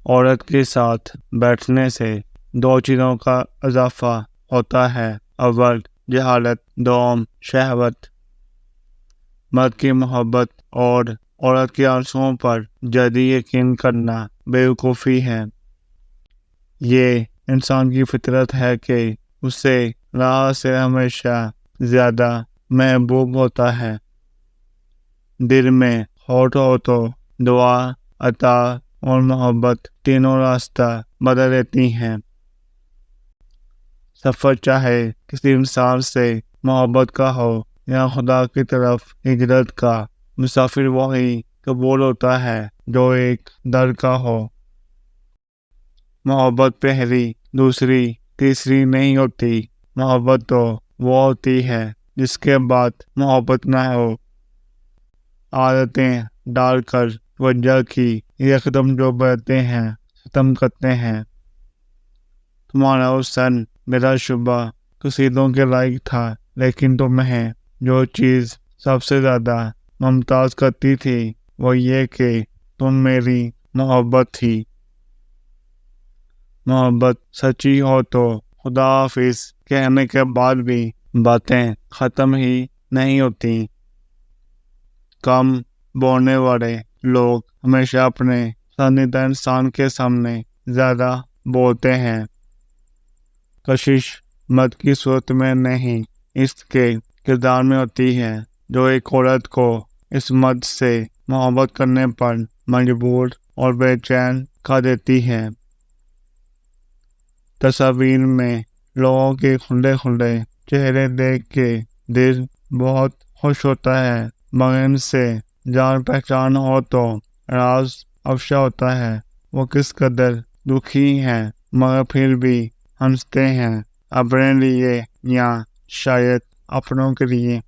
عورت کے ساتھ بیٹھنے سے دو چیزوں کا اضافہ ہوتا ہے۔ اول جہالت، دوم شہوت۔ مرد کی محبت اور عورت کے آرزوؤں پر جدی یقین کرنا بیوقوفی ہے۔ یہ انسان کی فطرت ہے کہ اسے راہ سے ہمیشہ زیادہ محبوب ہوتا ہے۔ دل میں ہوٹ ہو تو دعا، عطا اور محبت تینوں راستہ بدل دیتی ہیں۔ سفر چاہے کسی انسان سے محبت کا ہو یا خدا کی طرف ہجرت کا، مسافر وہی قبول ہوتا ہے جو ایک در کا ہو۔ محبت پہلی، دوسری، تیسری نہیں ہوتی۔ محبت تو وہ ہوتی ہے جس کے بعد محبت نہ ہو۔ عادتیں ڈال کر وجہ کی یکدم جو بڑھتے ہیں، ختم کرتے ہیں۔ تمہارا حسن میرا شبہ قصیدوں کے لائق تھا، لیکن تمہیں جو چیز سب سے زیادہ ممتاز کرتی تھی وہ یہ کہ تم میری محبت تھی۔ محبت سچی ہو تو خدا حافظ کہنے کے بعد بھی باتیں ختم ہی نہیں ہوتی۔ کم بولنے والے لوگ ہمیشہ اپنے پسندیدہ انسان کے سامنے زیادہ بولتے ہیں۔ کشش مرد کی صورت میں نہیں، اس کے کردار میں ہوتی ہے جو ایک عورت کو اس مرد سے محبت کرنے پر مجبور اور بے چین کر دیتی ہے۔ تصاویر میں لوگوں کے کھلے کھلے چہرے دیکھ کے دل بہت خوش ہوتا ہے، مگر ان سے جان پہچان ہو تو راز افشا ہوتا ہے۔ وہ کس قدر دکھی ہیں مگر پھر بھی ہنستے ہیں، اپنے لیے یا شاید اپنوں کے لیے۔